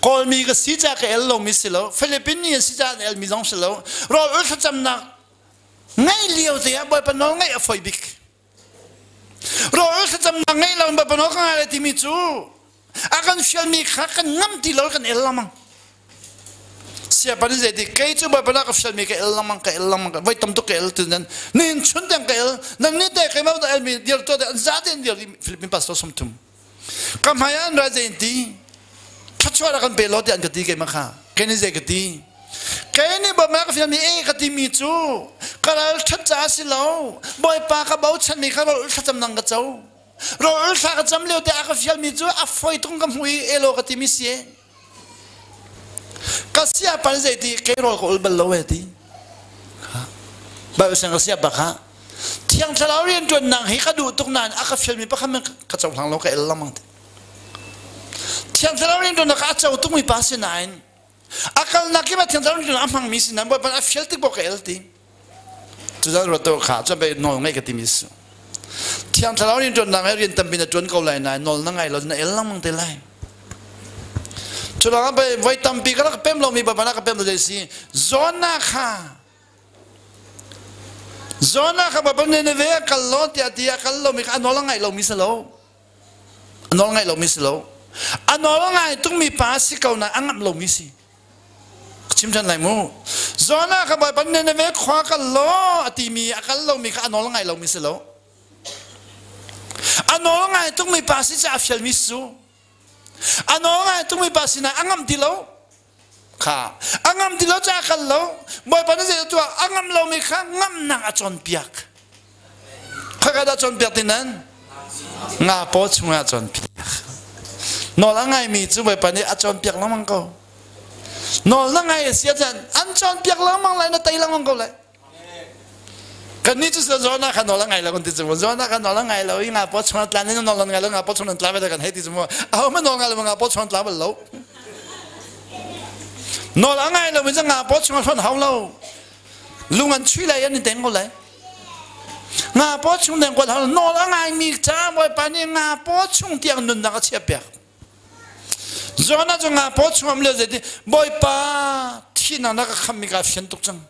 call mi cái sĩ cha cái lo mi silo Philippines sĩ cha el mi long silo rồi ở sao chăm nạc ngay liều thì bởi vì nó ngay ở phơi bịch rồi ở sao chăm nạc ngay lòng bởi vì nó ngay là tìm mi chú akan fiel mi khác kan ngâm thì lối kan el lamang siapa ni jadi kay tu bởi vì nó fiel mi cái el lamang vậy tâm tu cái el tu nên nên chun đang cái el nên nên đây cái mà el mi điều tu để giá tiền điều Philippines pastor sum tum cầm hai anh ra gì đi thắt chua ra kan belo thì anh cái gì cái mà khá cái này gì cái gì cái này bởi mà cái fiel mi cái gì mi chú cái là thắt giá xí lâu bởi ba cái bao chân mi cái là thắt chăm năng cái cháu rồi sao cái chấm liều thì ác fiel mi chú ác phơi tung cầm hui elo cái tim xí cái xia pan gì thì cái rồi có bận lâu thì bây giờ cái xia bạc ha thiang thà lao riêng chuẩn năng hi cái đủ tung nan ác fiel mi bắt mình cái cháu thằng lâu cái elo mang thiang thà lao riêng chuẩn năng cái cháu tung mi pass nine akal nak cái mà thiang thà lao riêng amang mi xin nan bởi vì fiel thì bọc cái elo thì chúng ta rồi tôi khá cho bây nói ngay cái tim xí thiang thà lao riêng chuẩn năng riêng tâm bình chuẩn câu lại này nol năng ngày lo na elo mang thế lại chúng ta bây vậy tâm bình cái pem lo mi bà na cái pem lo gì xí zona kha bà nên về cái lo thì cái lo mi anh nói ngày lo mi selo nói ngày lo mi selo anh nói ngày tung mi pass câu na anh ngậm lo mi xí chim chân lại mu zona kha bà nên về khoa cái lo thì mi cái lo mi anh nói ngày lo mi selo anh nói ngày tung mi pass cha fiel mi su anh nói ngày tung mi pass na anh ngậm thì lo khá anh ngâm thì lo cha khăn lo bởi vì nó sẽ cho anh ngâm lo mi khá ngâm nang ở trong biak khá cái đó trong biak thì nên ngã bỏ chung ở trong biak nó là ngày mi chú bởi vì ở trong biak lắm câu nó là ngày sẽ chân ăn trong biak lắm lại nó tay lắm câu lại cái này chú sẽ na khăn nó là ngày là con tí chú na khăn nó là ngày là ngã bỏ chung ở nên nó là ngày là ngã bỏ chung ở lại cái hết tí chú mà nó ngày là ngã bỏ chung ở lại lâu nó là ngày là mình sẽ ngã bỏ chung phân hậu lâu luôn ăn chui lại anh đánh过来ngã bỏ chung đánh过来nó là ngày mi cha bởi vì ngã bỏ chung tiếng nôn đã có chia bè rồi nó cho ngã bỏ chung làm liều gì thì bởi ba thì nó cái khăm mi cái phiền tục chăng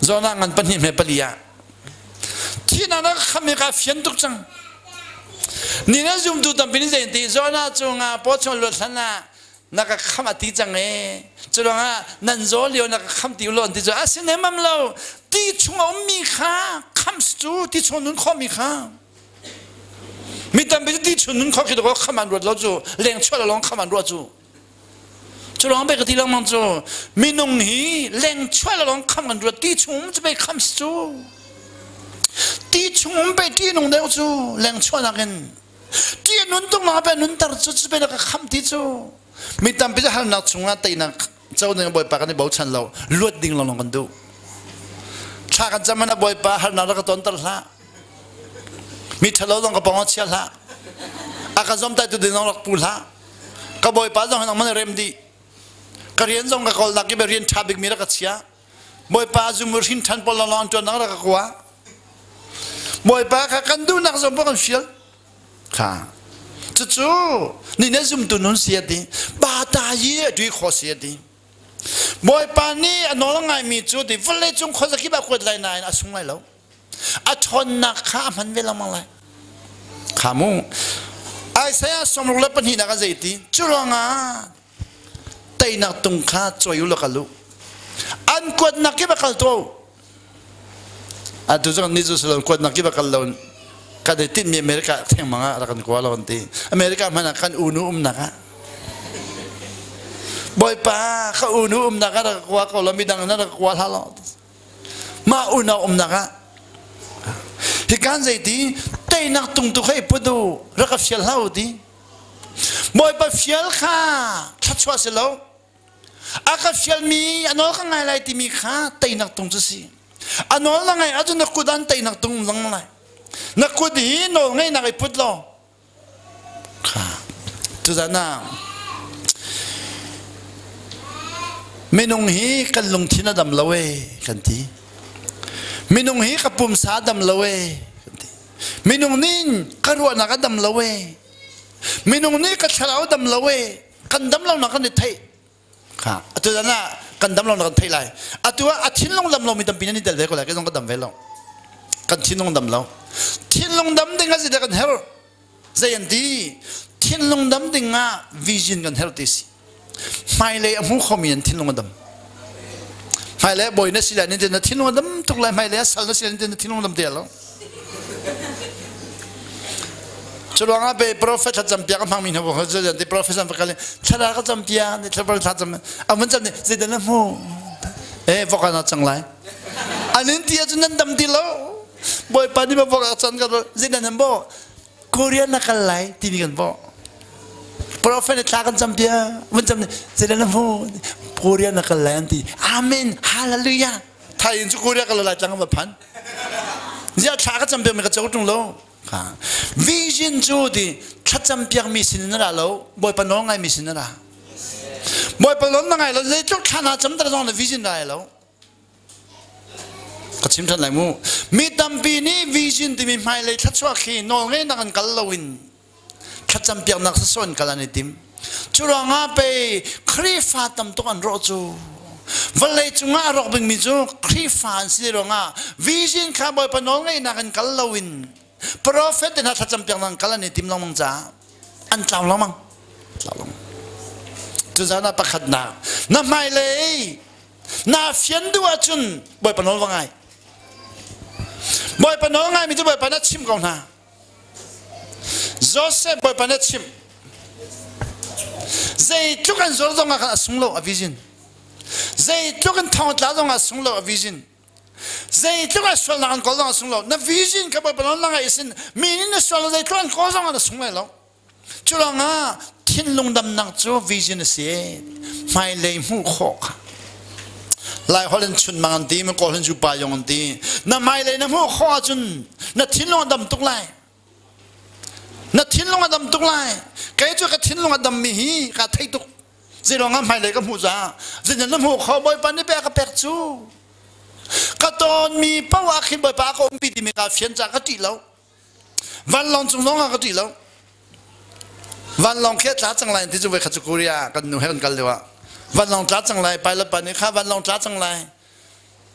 rồi nó ngăn bận mẹ bận ya thì nó cái khăm mi cái phiền tục chăng你那用度当兵的人的rồi nó cho ngã bỏ chung luật là那个看嘛地震诶，就让啊能做了那个看地乱地做啊，现在慢慢了，地从我米看看住，地从能看米看，米但别地从能看起的话看蛮多了做，连出来了看蛮多做，就让别个地浪忙做，米农西连出来了看蛮多，地从我们这边看住，地从我们被地农的做，连出来人，地农东那边农打做这边那个看地做。มีตามไปจะหันนักชงนักตีนักเจ้าเนี่ยบ่อยปากันในบ่าวชันเราลวดดิ่งลงกันดูชากันจะมันบ่อยปาหันนักก็ต้นตละมีทะเลาะต้องกระป๋องเชียละอากาศจมใจตัวเดินนักปูละก็บ่อยปาต้องหันมันเริ่มดีก็เรียนจงกับคนนักที่ไปเรียนชาบิกมีรักเชียบ่อยปาจุมรินทันปลลอนจนนักรักกว่าบ่อยปากันดูนักจมพวกกันเชียค่ะจู่ๆนี่เนี่ยจุ่มตุนเสียดีบาตาเย่ด้วยข้อเสียดีบ่อยปานนี้นอนง่ายมีจุดที่วันเล่จงคนจะคิดแบบคนไรนายอาสุ่งไรแล้วอาชนนักข้ามันเวลามังไรขามูไอ้เสียสมรู้แล้วปัญหานักใจดีจุลงาแต่นักตุงข้าจอยอยู่ละกันลูอันกวดนักคิดแบบกันตัวทุกอย่างนี่จุดสุดกวดนักคิดแบบกันแล้วกันได้ติดมีอเมริกาเที่ยงมังอะไรกันกว่าเราคนที่อเมริกามันกันอุณหภูมินักบ่อยป้าเขาอุณหภูมินักอะไรกว่าเขาเรามีดังนั้นกว่าเรามาอุณหภูมินักเหตุการณ์ใจดีแต่นักตุงตุกให้พูดดูรักเฟียลเล่าดีบ่อยป้าเฟียลค่ะชัดชัวร์เสียแล้วอากาศเฟียลมีอันนั้นก็ไงอะไรที่มีค่ะแต่นักตุงจะสิอันนั้นไงอาจจะนักกุดันแต่นักตุงลังไงนักกุดีโน่ไงนักไอ้พุทธล้อค่ะทุกท่านนะไม่นุ่งฮีกันลงที่นั่นดำละเวกันทีไม่นุ่งฮีกับปุ่มสาดำละเวกันทีไม่นุ่งนี่กระรวนักดำละเวไม่นุ่งนี่กับฉลาวดำละเว กันดำเราหนักกันเทยค่ะตัวนั้นกันดำเราหนักกันเทยไรตัวทิ้งลงดำเรามีดำปีนั้นนี่เด็ดเลยก็เลยก็ต้องกันดำเวลากันทิ้งลงดำเราทิ้งลงดำดึงกันสิเด็กกันเฮลใจยันดีทิ้งลงดำดึงวิจินกันเฮลติสิไม่เลยมุ่งข้อมีนทิ้งลงดำไม่เลยบ่อยนั่นสิเลยนี่เดี๋ยวทิ้งลงดำทุกเลยไม่เลยสัลนั่นสิเลยเดี๋ยวทิ้งลงดำเดียวจุดว่าเป็น prophet จำเปียกพังมินหัวเขาจะเดี๋ยว prophet จำเปียกเลยชาดาก็จำเปียเนี่ยชาดาจำเอามันจำเนี่ยสิเดี๋ยวนั้นหูพวกนั้นจังไรอันนี้ที่จะนั่นดำดีแล้วบ่อยปานนี้มาบอกจันกันสิเดี๋ยวนั้นบ่โคเรียนนักอะไรที่นี่กันบ่ prophet เนี่ยชากันจำเปียมันจำเนี่ยสิเดี๋ยวนั้นหูโคเรียนนักอะไรที่อาเมนฮาเลลูยาไทยจุโคเรียนกันอะไรจังกันแบบพันจะชากันจำเปียมันก็จะตรงแล้ววิจินจูดีชัดจำเปียกมีสินน่ะแล้วบ่อยปนองไงมีสินน่ะบ่อยปนองไงแล้วเลยจุดขนาดจำตระจงในวิจินได้แล้วก็ชิมทันไหลมูมีตั้มปีนี้วิจินที่มีไม่เลยชัดชัวขี้นองเงินนักกันลวินชัดจำเปียกนักส่วนกันในทีมจุดงาไปครีฟ้าตั้มตัวอันรอจูวันเลยจุงารอกเป็นมิจูครีฟ้าสิรองวิจินข้าบ่อยปนองเงินนักกันลวินprophet เนี่ยถ้าจำเป็นนั่งกันนี่ทีมลองมังจ้าอันเจ้าลองมังเจ้าลองจุดนั้นประคัดนาน้าไม่เลยน้าเฟียนดูว่าจุนบ่อยปนว่าไงบ่อยปนว่าไงมีจุบ่อยปนชิมก่อนนะโจเซฟบ่อยปนชิมเจ้าทุกคนส่วนตรงกันสุ่งโลอวิจินเจ้าทุกคนท้องตาตรงกันสุ่งโลอวิจินใจทุกคนส่วนนั้นก็ต้องส่งเราในวิจินกับเป็นอะไรกันสิมีนี่ส่วนเราใจทุกคนก็ต้องกันส่งเราจุดนั้นทิ้งลงดำนักจูวิจินเสียไม่เลยมุ่งขอกหลายคนชุนมันดีมันก็คนจูปายงดีนั่นไม่เลยนั่นมุ่งขอจุนนั่นทิ้งลงดำตุกไลนั่นทิ้งลงดำตุกไลใครจูก็ทิ้งลงดำมีฮีก็ทิ้งตุกใจเรางั้นไม่เลยก็มุ่งจ้าใจนั่นมุ่งขอบ่อยปานนี้ไปก็เปิดจูก็ตอนมีพระว่าคิดบ่อยปากก็มีที่มีการเฟียนจากก็ตีแล้ววันลองจงร้องก็ตีแล้ววันลองแค่จ้าจังไรที่จะไปขัดกุริยากันหนูให้กันเลยว่าวันลองจ้าจังไรไปแล้วปานนี้ข้าวันลองจ้าจังไร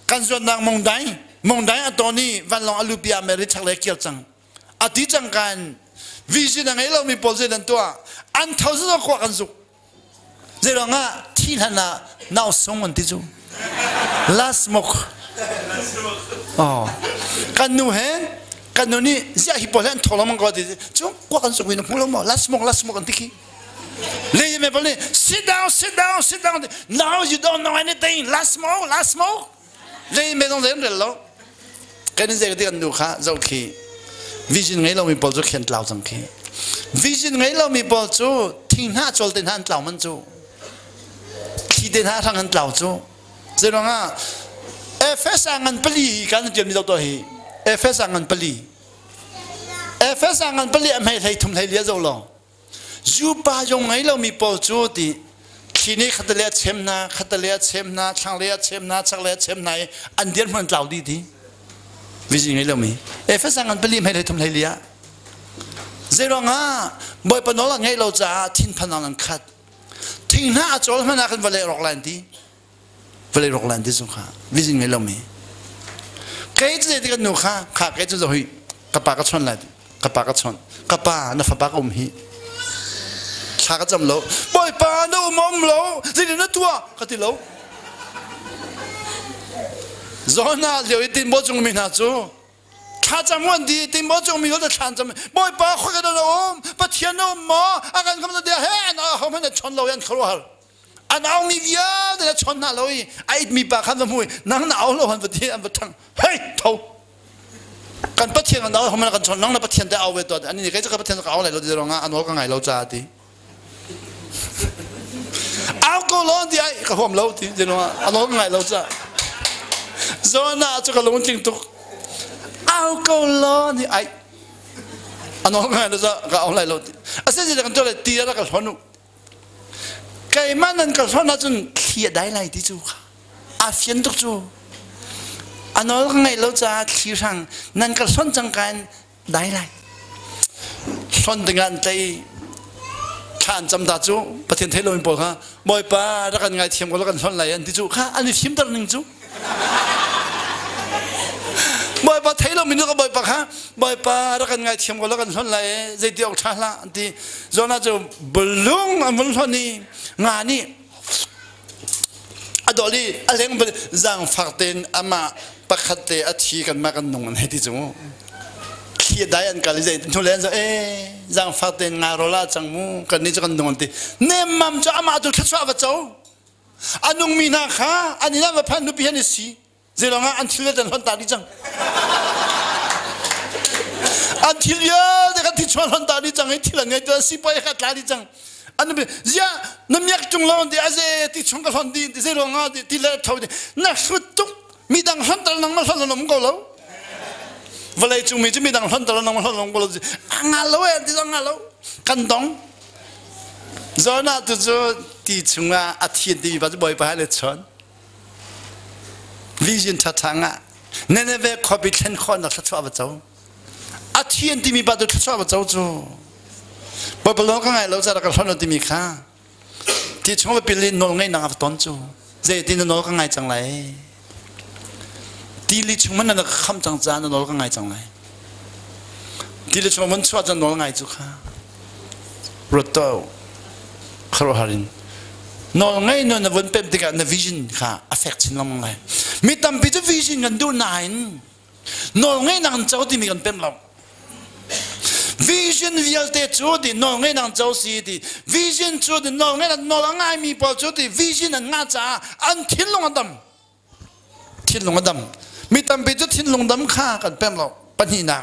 กันส่วนนางมงได้ตอนนี้วันลองอลูปิอาเมริชักเล็กเกี่ยวจังอธิจังการวิจิตรไงเรามีโปรเจกต์ตัวอันเท่าที่เราขวากันสุกเจ้าง่ะที่นั่นน่ะน่าสงวนที่จู last smoke กันหนูเห็นกันหนูนี่จะฮิปโปเลนทอลมันก็ดีจุ๊กว่ากันสุกวินพูดแล้วมั้ง last smoke กันที่ขี้เลยยังไม่พอเลย sit down now you don't know anything last smoke เลยไม่ต้องเรียนเลยกันนี่จะกันที่กันดูค่ะจะโอเควิจินไงเรามีโปรเจกต์เขียนเล่าจังขี้วิจินไงเรามีโปรเจกต์ทิ้งหน้าโจลเดินหน้าเล่ามันจูที่เดินหน้าทางกันเล่าจูเจ้าง่ะเอฟเอสอันปลีกันจะมีตัวเหเอฟเอสอันปลีไม่ให้ทุ่มให้เลี้ยงเราจูปายงไงเรามีโปรจูติทีนี้ขัดเลี้ยเชมนาช่างเลี้ยเชมนาอันเดียนมันเล่าดีวิจิไงเรามีเอฟเอสอันปลีไม่ให้ทุ่มให้เลี้ยเจ้าง่ะบ่อยปนอไงเราจะทิ้งพนันขัดทิ้งหน้าโจลมันนักวันเลยรอกแลนดี้เวลาโรงแรมที่สุขะวิจิตรไม่ลงมีใครจะได้กันหนูค่ะใครจะจะหุยกระปากกระชอนอะไรกระปากกระชอนกระปาหน้าฝาปากอมหีชากระจำโลบ่อยปาโนมอมโลสิเดนัตัวกติโลจอน่าเดี๋ยวติมบ่จงมีนาจูชาจำวันดีติมบ่จงมีเขาจะชานจำบ่อยปาคุยกันโนมปะเทียนโนมหมออาการคำนั้นเดียวเฮ้ยนะเขาไม่ได้ชนเรายันเขาว่าอันเอามีเยอะแต่ชนหน้าเราอีไอ้มีปากคำสมุยนั่งหนาวเราหันไปที่อันไปทั้งเฮ้ยเท่ากันปะเทียนกันเราเขาไม่กันชนนั่งแล้วปะเทียนได้เอาไว้ตัวอันนี้ใครจะกับปะเทียนเอาอะไรเราจะร้องอันนู้นก็ไงเราจะดีเอาก็ร้อนดีไอ้ก็ผมเราดีจะร้องอันนู้นก็ไงเราจะโซน่าจะก็ร้องจริงตุกเอาก็ร้อนดีไอ้อันนู้นก็ไงเราจะก็เอาอะไรเราดีอาศัยจะกันตัวเลยตีแล้วก็ชนไก่มันนั่นก็ชนน่าจนเขียดได้ไรที่จูค่ะอาเฟียนตุกจูอันนั้นก็ไงเราจะขี้รังนั่นก็ชนจังการได้ไรชนdenganใจ ชานจำตาจูประเทศไทยเราเป็นปกฮะบ่อยป้ารักกันไงเทียมกันแล้วกันส่วนไหนอันที่จูค่ะอันนี้ทีมตระหนึ่งจูบ่อยป้าไทยเรามีนึกว่าบ่อยป้าค่ะบ่อยป้ารักกันไงเทียมกันแล้วกันส่วนไหนใจเดียวชาละอันที่จนน่าจะบลุงอันบนส่วนนี้งานนี้อดอลีอะไรก็เป็นจังฝักเต็นอามาปักขัดเตะอาทิกันมากันนงอันที่จูขี้ได้อันกันเลยทุเรียนจะจังฝักเต็นงานโรล่าจังมูกันนี่จะกันนงอันที่เนมมัมจะอามาดูแค่ชัวร์ว่าเจ้าอันนงมีนาค่ะอันนี้น่ามาพันนุบิฮันสิเจ้าหน้าอันที่เล่นหันตาดิจังอันที่เยอะเด็กที่ชวนหันตาดิจังไอ้ที่หลังไอ้ตัวสิบไปขัดตาดิจังอันนั้นเป็นเจ้าน้ำยักษ์จงเล่าดีอาเจที่ชงกันหันดีเจ้าหน้าที่เล่นเท่าดีนักสุดจุกมีดังหันตานังมาหันลงก็แล้วเวลาจุกมีจะมีดังหันตานังมาหันลงก็แล้วงาแล้วที่ดังงาแล้วกันดองเจ้าหน้าที่ชงอาทิตย์ที่มีปัจจุบันไปให้เลยชนวิจิตรทางเนเนเวคอบิเชนคอนนักชัวร์เจ้าอาทิตย์ที่มีปัจจุบันชัวร์เจ้าจูบ่อยๆเราก็ไงเราจะรักษาเราที่มีค่าที่ชงไปเป็นนนไงนางอับต้นจูเจที่นนก็ไงจังไรที่ลิชมันนั่นคำจังจานนก็ไงจังไรที่ลิชมันชัวร์จังนนไงจูค่ะรถโต้คาร์ฮารินนนไงนนวันเป็นติการในวิชั่นค่ะ affect สิ่งนั้นไงมีตั้มพิจวิชั่นกันดูนายนนไงนางเจ้าที่มีกันเป็นเราvision วิลเตจูดินองเงินเจ้าสีดิ vision จูดินองเงินนองง่ายมีพอจูดิ vision นั่นง่ายจ้าอันทิ้งลงดำทิ้งลงดำมีตั้มไปจุดทิ้งลงดำข้ากันเป็นเราปนินา